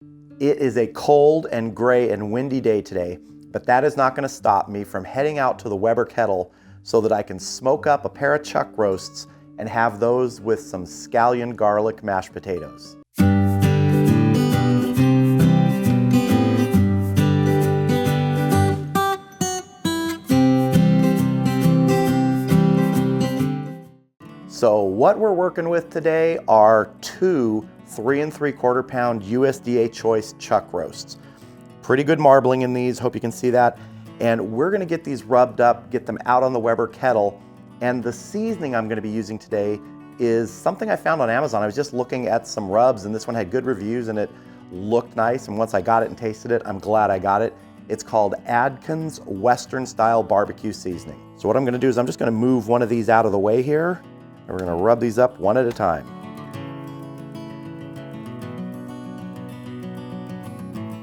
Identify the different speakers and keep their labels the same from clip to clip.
Speaker 1: It is a cold and gray and windy day today, but that is not going to stop me from heading out to the Weber Kettle so that I can smoke up a pair of chuck roasts and have those with some Scallion Garlic Mashed Potatoes. So what we're working with today are two 3 3/4 pound USDA choice chuck roasts. Pretty good marbling in these, hope you can see that. And we're gonna get these rubbed up, get them out on the Weber Kettle. And the seasoning I'm gonna be using today is something I found on Amazon. I was just looking at some rubs and this one had good reviews and it looked nice. And once I got it and tasted it, I'm glad I got it. It's called Adkins Western Style Barbecue Seasoning. So what I'm gonna do is I'm just gonna move one of these out of the way here. And we're gonna rub these up one at a time.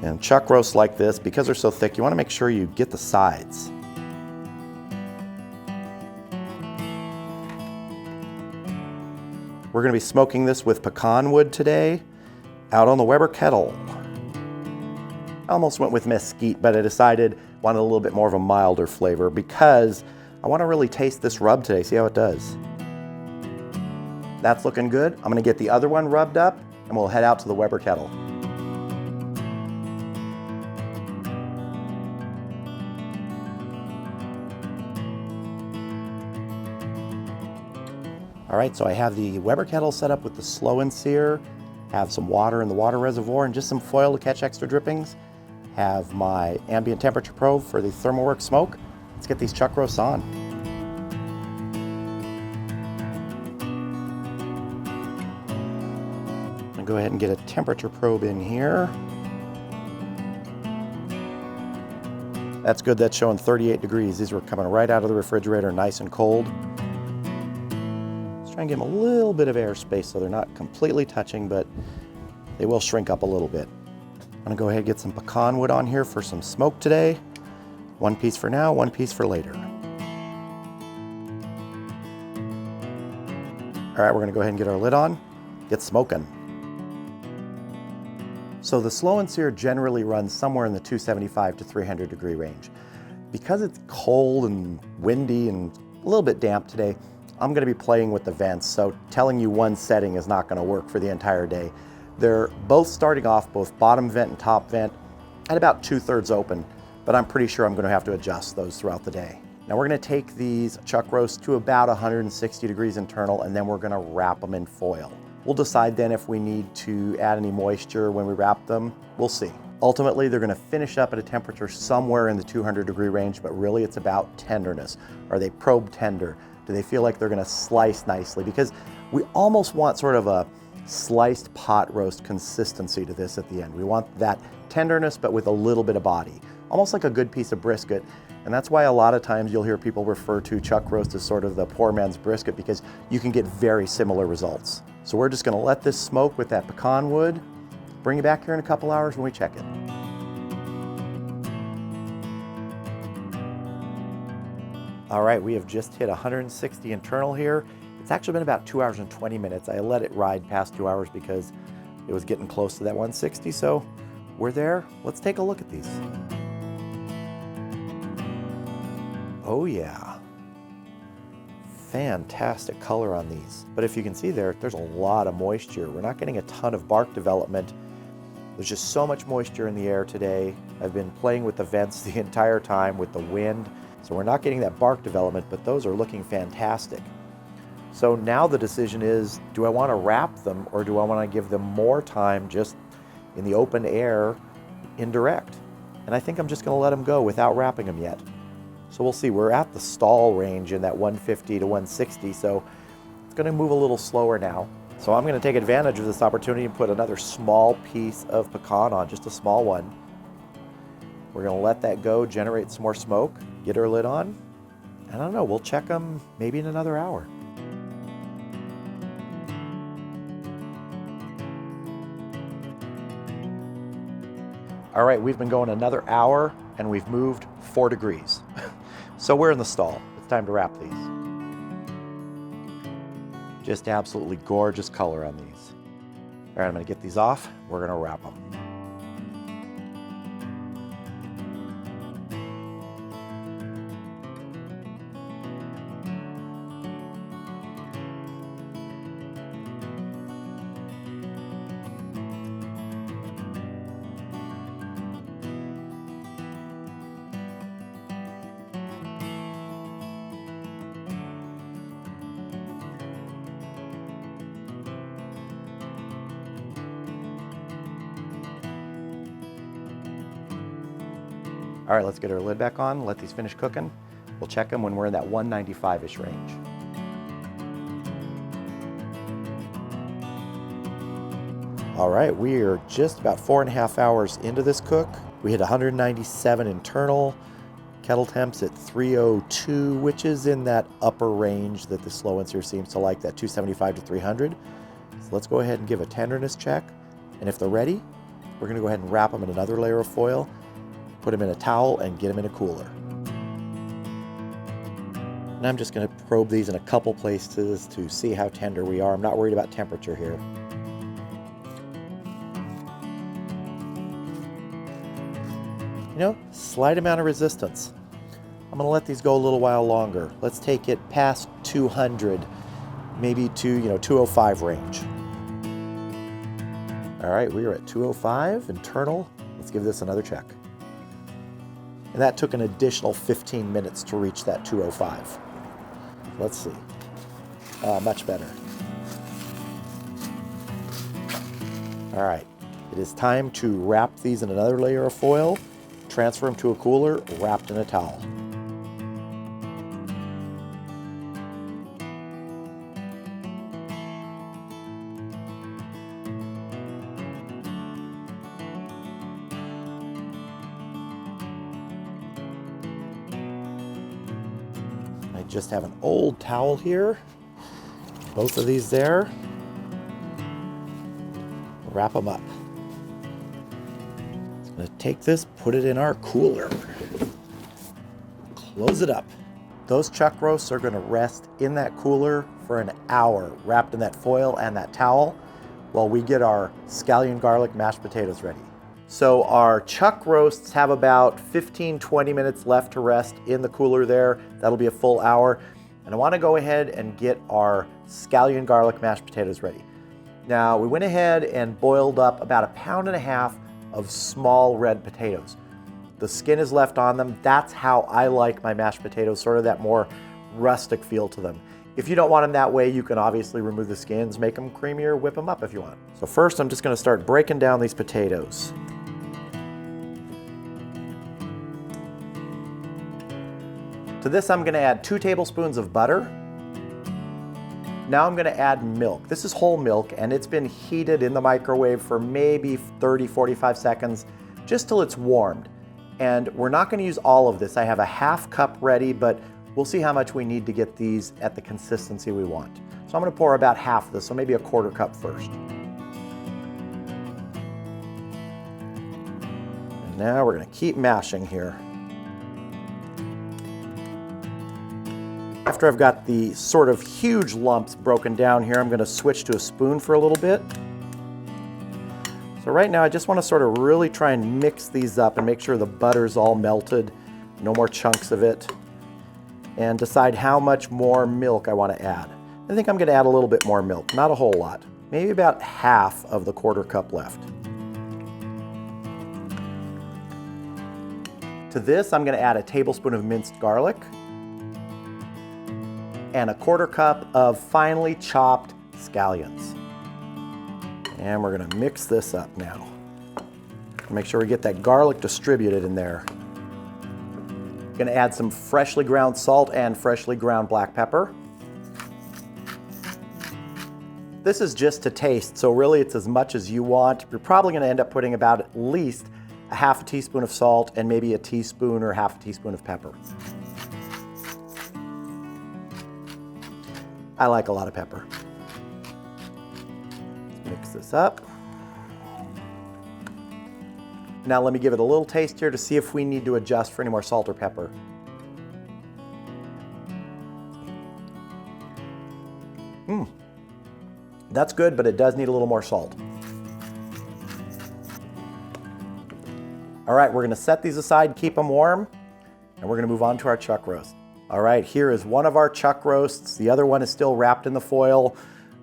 Speaker 1: And chuck roasts like this, because they're so thick, you wanna make sure you get the sides. We're gonna be smoking this with pecan wood today, out on the Weber Kettle. I almost went with mesquite, but I decided I wanted a little bit more of a milder flavor because I wanna really taste this rub today, see how it does. That's looking good. I'm gonna get the other one rubbed up and we'll head out to the Weber Kettle. All right, so I have the Weber Kettle set up with the slow and sear, have some water in the water reservoir and just some foil to catch extra drippings, have my ambient temperature probe for the ThermalWorks smoke. Let's get these chuck roasts on. Go ahead and get a temperature probe in here. That's good, that's showing 38 degrees. These were coming right out of the refrigerator, nice and cold. Let's try and give them a little bit of airspace so they're not completely touching, but they will shrink up a little bit. I'm gonna go ahead and get some pecan wood on here for some smoke today. One piece for now, one piece for later. All right, we're gonna go ahead and get our lid on, get smoking. So the slow and sear generally runs somewhere in the 275 to 300 degree range. Because it's cold and windy and a little bit damp today, I'm gonna be playing with the vents, so telling you one setting is not gonna work for the entire day. They're both starting off, both bottom vent and top vent, at about 2/3 open, but I'm pretty sure I'm gonna have to adjust those throughout the day. Now we're gonna take these chuck roasts to about 160 degrees internal and then we're gonna wrap them in foil. We'll decide then if we need to add any moisture when we wrap them. We'll see. Ultimately, they're gonna finish up at a temperature somewhere in the 200 degree range, but really it's about tenderness. Are they probe tender? Do they feel like they're gonna slice nicely? Because we almost want sort of a sliced pot roast consistency to this at the end. We want that tenderness, but with a little bit of body. Almost like a good piece of brisket. And that's why a lot of times you'll hear people refer to chuck roast as sort of the poor man's brisket because you can get very similar results. So we're just gonna let this smoke with that pecan wood. Bring it back here in a couple hours when we check it. All right, we have just hit 160 internal here. It's actually been about 2 hours and 20 minutes. I let it ride past 2 hours because it was getting close to that 160, so we're there. Let's take a look at these. Oh yeah. Fantastic color on these. But if you can see there's a lot of moisture. We're not getting a ton of bark development. There's just so much moisture in the air today. I've been playing with the vents the entire time with the wind, so we're not getting that bark development, but those are looking fantastic. So now the decision is, do I want to wrap them or do I want to give them more time just in the open air, indirect? And I think I'm just going to let them go without wrapping them yet. So we'll see, we're at the stall range in that 150 to 160, so it's gonna move a little slower now. So I'm gonna take advantage of this opportunity and put another small piece of pecan on, just a small one. We're gonna let that go, generate some more smoke, get our lid on. I don't know, we'll check them maybe in another hour. All right, we've been going another hour and we've moved 4 degrees. So we're in the stall. It's time to wrap these. Just absolutely gorgeous color on these. All right, I'm gonna get these off. We're gonna wrap them. All right, let's get our lid back on, let these finish cooking. We'll check them when we're in that 195-ish range. All right, we are just about 4.5 hours into this cook. We hit 197 internal, kettle temps at 302, which is in that upper range that the slow and sear seems to like, that 275 to 300. So let's go ahead and give a tenderness check. And if they're ready, we're gonna go ahead and wrap them in another layer of foil, put them in a towel, and get them in a cooler. And I'm just gonna probe these in a couple places to see how tender we are. I'm not worried about temperature here. You know, slight amount of resistance. I'm gonna let these go a little while longer. Let's take it past 200, maybe to 205 range. All right, we are at 205 internal. Let's give this another check. And that took an additional 15 minutes to reach that 205. Let's see. Much better. All right, it is time to wrap these in another layer of foil, transfer them to a cooler, wrapped in a towel. I just have an old towel here, both of these there. Wrap them up. I'm gonna take this, put it in our cooler, close it up. Those chuck roasts are gonna rest in that cooler for an hour, wrapped in that foil and that towel, while we get our scallion garlic mashed potatoes ready. So our chuck roasts have about 15-20 minutes left to rest in the cooler there. That'll be a full hour. And I wanna go ahead and get our scallion garlic mashed potatoes ready. Now, we went ahead and boiled up about 1.5 pounds of small red potatoes. The skin is left on them. That's how I like my mashed potatoes, sort of that more rustic feel to them. If you don't want them that way, you can obviously remove the skins, make them creamier, whip them up if you want. So first, I'm just gonna start breaking down these potatoes. To this, I'm gonna add 2 tablespoons of butter. Now I'm gonna add milk. This is whole milk, and it's been heated in the microwave for maybe 30-45 seconds, just till it's warmed. And we're not gonna use all of this. I have a 1/2 cup ready, but we'll see how much we need to get these at the consistency we want. So I'm gonna pour about half of this, so maybe a 1/4 cup first. And now we're gonna keep mashing here. After I've got the sort of huge lumps broken down here, I'm gonna switch to a spoon for a little bit. So right now I just wanna sort of really try and mix these up and make sure the butter's all melted, no more chunks of it, and decide how much more milk I wanna add. I think I'm gonna add a little bit more milk, not a whole lot. Maybe about half of the 1/4 cup left. To this, I'm gonna add a tablespoon of minced garlic, and a 1/4 cup of finely chopped scallions. And we're gonna mix this up now. Make sure we get that garlic distributed in there. Gonna add some freshly ground salt and freshly ground black pepper. This is just to taste, so really it's as much as you want. You're probably gonna end up putting about at least a 1/2 teaspoon of salt and maybe a teaspoon or 1/2 teaspoon of pepper. I like a lot of pepper. Mix this up. Now let me give it a little taste here to see if we need to adjust for any more salt or pepper. That's good, but it does need a little more salt. All right, we're gonna set these aside, keep them warm, and we're gonna move on to our chuck roast. All right, here is one of our chuck roasts. The other one is still wrapped in the foil.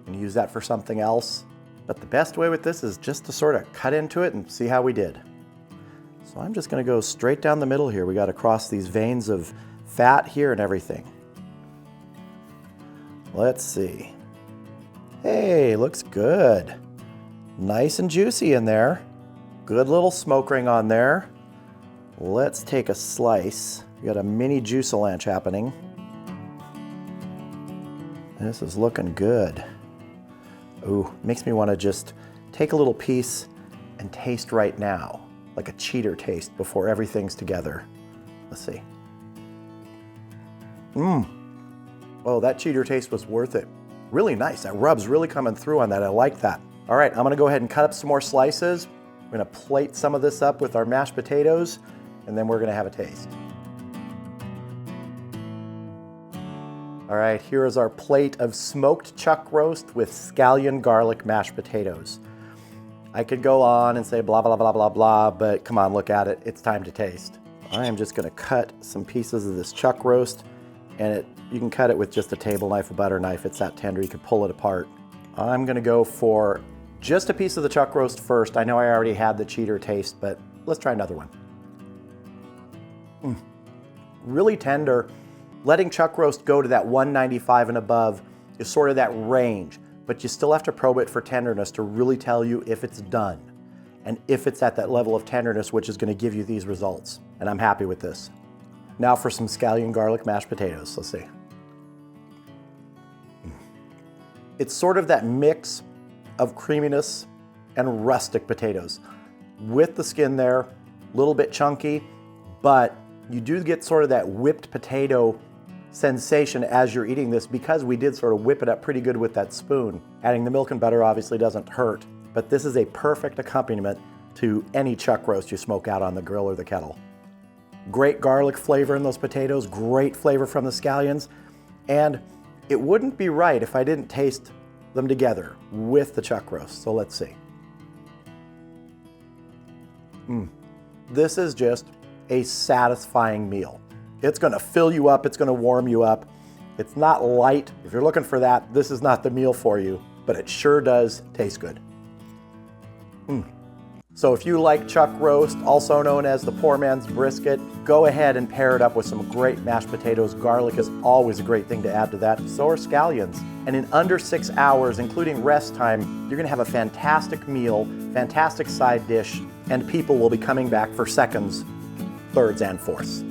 Speaker 1: I'm gonna use that for something else. But the best way with this is just to sort of cut into it and see how we did. So I'm just gonna go straight down the middle here. We got to cross these veins of fat here and everything. Let's see. Hey, looks good. Nice and juicy in there. Good little smoke ring on there. Let's take a slice. We got a mini juice-a-lanch happening. This is looking good. Ooh, makes me want to just take a little piece and taste right now, like a cheater taste before everything's together. Let's see. Oh, that cheater taste was worth it. Really nice. That rub's really coming through on that. I like that. All right, I'm gonna go ahead and cut up some more slices. We're gonna plate some of this up with our mashed potatoes, and then we're gonna have a taste. All right, here is our plate of smoked chuck roast with scallion garlic mashed potatoes. I could go on and say blah, blah, blah, blah, blah, but come on, look at it. It's time to taste. I am just gonna cut some pieces of this chuck roast, and you can cut it with just a table knife, a butter knife. It's that tender, you can pull it apart. I'm gonna go for just a piece of the chuck roast first. I know I already had the cheater taste, but let's try another one. Really tender. Letting chuck roast go to that 195 and above is sort of that range, but you still have to probe it for tenderness to really tell you if it's done and if it's at that level of tenderness, which is gonna give you these results. And I'm happy with this. Now for some scallion garlic mashed potatoes. Let's see. It's sort of that mix of creaminess and rustic potatoes. With the skin there, a little bit chunky, but you do get sort of that whipped potato sensation as you're eating this because we did sort of whip it up pretty good with that spoon. Adding the milk and butter obviously doesn't hurt, but this is a perfect accompaniment to any chuck roast you smoke out on the grill or the kettle. Great garlic flavor in those potatoes, great flavor from the scallions, and it wouldn't be right if I didn't taste them together with the chuck roast, so let's see. This is just a satisfying meal. It's gonna fill you up, it's gonna warm you up. It's not light. If you're looking for that, this is not the meal for you, but it sure does taste good. So if you like chuck roast, also known as the poor man's brisket, go ahead and pair it up with some great mashed potatoes. Garlic is always a great thing to add to that. So are scallions. And in under 6 hours, including rest time, you're gonna have a fantastic meal, fantastic side dish, and people will be coming back for seconds, thirds, and fourths.